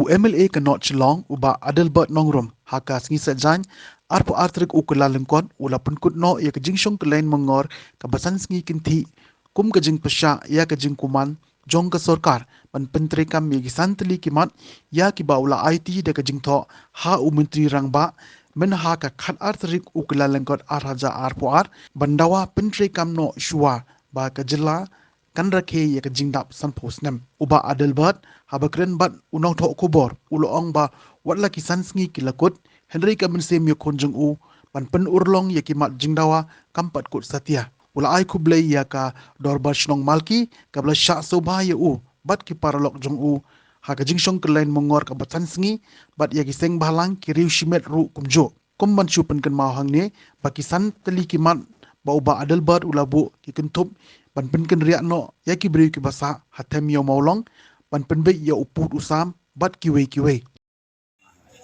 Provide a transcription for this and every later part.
MLA ke Not Chelong uba Adelbert Nongrum haka sengi sajany arpo artrik ukula lengkon ula penkut no ya ke jingsong ke lain mengor ke basan sengi kinti kum ke jing pesya ya ke jing kuman jong ke sorkar ban pentri kam ya santeli kimat ya ki ba ula IT de ke jing tho ha u menteri rangba men ha ka khat artrik ukula lengkot arhaja arpo ar bandawa pentri kam no shua ba ke jela kan rakhe ya ke jingdap san posnem uba Adelbert habakren bat unong tho kubor ulo ong ba watla kisan sngi kilakut Henry kamin sem yo konjung u ban pen urlong ya kimat jingdawa kampat kut satia ula ai kublai ya ka dorbar shnong malki kabla sha soba ya u bat ki paralok jong u ha ka jingshong kelain mongor ka batan sngi bat ya ki seng balang ki riu shimet ru kumjo kum ban chu pen kan mau hang ne pakisan teli kimat ba uba Adelbert ulabu ki kentup ban pen kan riak no ya ki beri ki basa hatem yo maulong ban pen be ya uput usam bat kiwe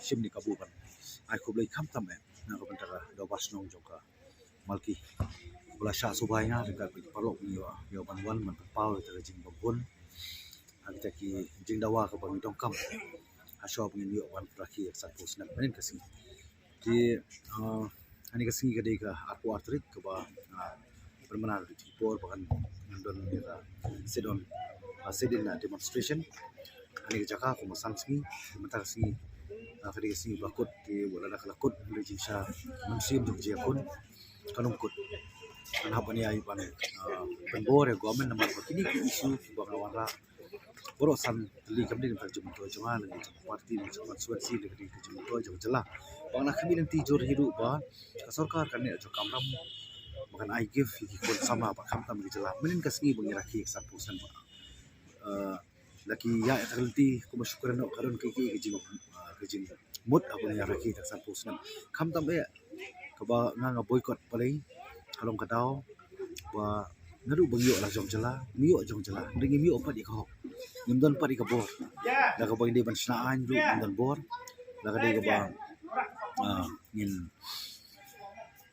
sim ni kabu ban ai ko blai kham tam na ko bantara do basnong joka malki bula sha subai na dekat parok ni yo ban wan man pau ta jing babun hak ta ki jing dawa ka bang dong kam ha shop ni yo wan praki sa pos na men kasi ki ani kasi ga dei ka aku atrik ka ba permanar di por bakan don ni ka sedon sedin na demonstration ani ka jaka ko masanski mentar si kadi kasi bakut di wala na kalakut di jinsa musim jog jiakun kanung kut anhap ani ay pan penbor ya government naman kini isu bakal wala boro san li kamdi ng jum to jangan ng parti ng konstituensi ng jum to jog jala bang na kami nanti jor hidu ba ka sarkar kan ya jog kamram makan I give ikon sama ba kam tam jala menin kasni bang iraki sa pusan ba laki ya takalti ko masyukuran no karon kay kajing mut ako na yaraki tak sa pusan kam tam ba ka ba nga boycott palay kalong kadaw ba naru bagyo la jong jala miyo jong jala ringi miyo pa di ko ngimdon pa di ka bor la ka ba hindi ban snaan du ngimdon bor la ka di ka ba ngin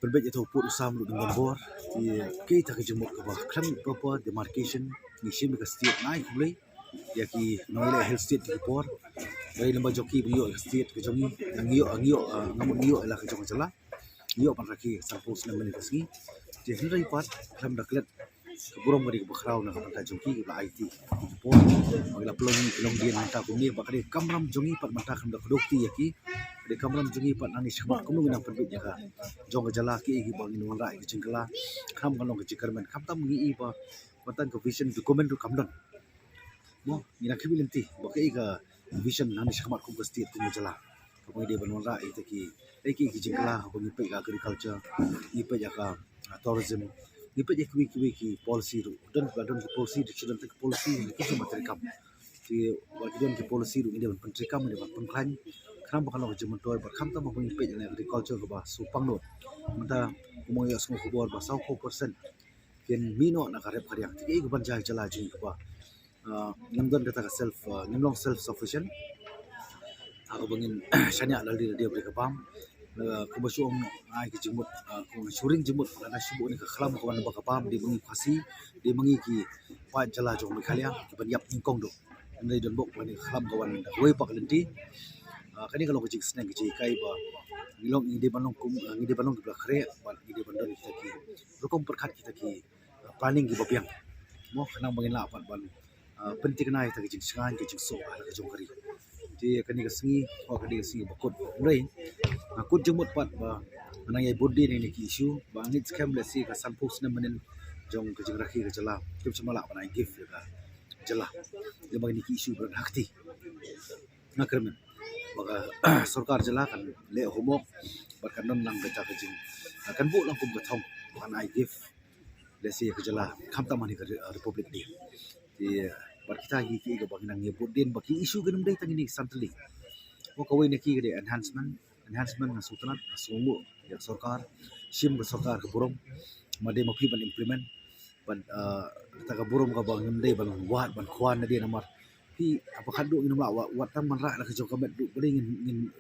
perbet itu put usam lu ngimdon bor di kita ka jemut ka ba kram proper demarcation ni sim ka state nai kulay ya ki noile health state ki por dai lamba joki biyo state ka jongi ngiyo ngamun ngiyo la ka jong jala ngiyo pan raki sa pos na men kasi di hinray pat kram daklet keburong bari bakraw na kapanta jongki ba IT po magla plong ilong din mata kumi bakari kamram jongi pat mata kam dokti yaki de kamram jongi pat nani shmat kumu nang perbit ka jong jala ki gi bang inwan rai jingkala kam kalong ke jikarmen kam tam ngi ba patan ko vision dokumen tu kamdon mo ina kibilinti bakai ka vision nani shmat kum gasti tu jala kamu de banwan rai taki ki jingkala bang ipe ka agriculture ipe ka tourism ipa je ki policy ru dan ki policy decision tak policy ki cuma terikam ki wakidon ki policy ru ide ban terikam ide ban pengkan kram bakal lo jemen toy ba kham ta mo ipa je agriculture ko ba supang no mata mo ya smo ko bor ba 100% ken mino na karep karyak ti ban jai jala jing ko ba ngandon kata ka nimlong self sufficient ako bangin sanya lali dia beri kapam kubasuong ay kijimut kung suring jimut na subo ni kaklam ko na bakapam di mangi kasi di mangi ki pa jala jong mikhalya ki banyap ingkong do ndai don bok ni kaklam kawan way pa kalenti kani kalau kejik sneng kejik kai ba ngilong ide banong ki khre ba ide bandon kita ki rukom perkhat kita ki planning ki bapiang mo kanang bangin la pan ban penting na ita kejik sangan kejik so ala kejong kari di kani kasengi kani kasengi bakut ndai akut jemut pat ba anang ay body ni ki issue ba ngit scam le si ka sampus na manen jong kejing rakhi ka jala kim semala pa na gift ka jala de ba ni ki issue ban hakti nakramen baga sarkar jala kan le homok ba kanon lang ka kejing kan bu lang kum ka thong ban ay gift le si ka jala kham ta mani ka republic di bar kita ki ga bang nang yebut din ba ki issue ganum dai tangini santli mo kawai ni ki ga enhancement na sultanat sumu ya sarkar sim ke sarkar ke burung made mapi ban implement ban ta ka burung ka bang ndai ban wat ban khwan na dia namar pi apa kadu ngin la wat tam man ra la ke jok kamet du bari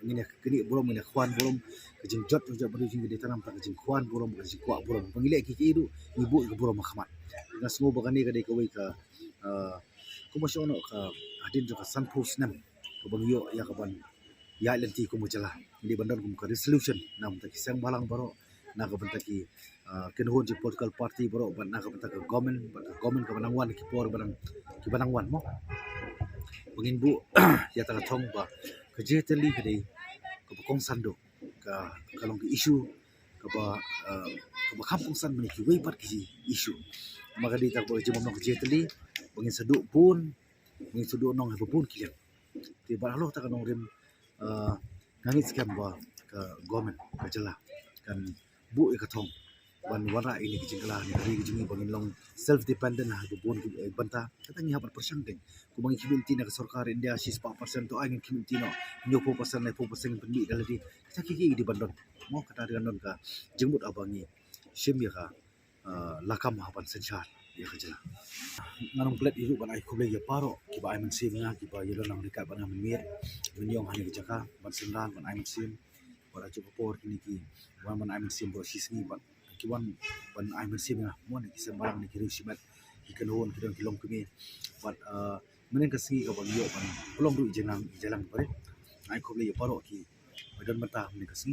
ngin kini burung ngin khwan burung ke jing jot jot bari jing di tanam ta ke jing khwan burung ke jing kwa burung pangile ki du ibu ke burung makhamat na sumu bagani ka dei kawai ka kumasyono ka adin ka sanpus nam kabang yo ya kaban ya lenti ko mo jala hindi bandan kum ka resolution nam ta kisang balang baro na ka banta ki kinhon ji political party baro ban na ka banta ka government ka banang wan ki por banang wan mo bangin bu ya ta thong ba ka je tali ka dei ka ba kong sando ka kalong ki issue ka ba kham kong san mani ki wei pat ki issue maka di tak boleh jemom ka je tali bangin seduk pun bangin seduk nong ha pun ki ti ba lo ta ka nong rim ngangit scam ba ka government ka jala kan bu ka thong ban wara ini kijingla ni hari kijingi bangin long self dependent ha bun banta kata ni hapat persen ding ku bangi community na sarkar India 6% to angin community no 90% na 4% pendi daladi kita kiki di bandon mo kata dengan non ka jengmut abangi sim ya ka lakam hapan senchar ya ka jala nganong plet iru ban ai kuble ya paro ki ba ai man sim nga ki ba yelo nang dekat ban amin mir menyong hani ki jaka ban sendan ban ai man sim bara cukup por kini ki ban ai man sim bo sisni ban kiwan ban ai man sim nga mo ni kisam barang ni kiri sibat ki kanon kidong kilong kumi but menen kasi ka ban yo ban ulong du jalang bare ai kuble ya paro ki badan mata ni kasi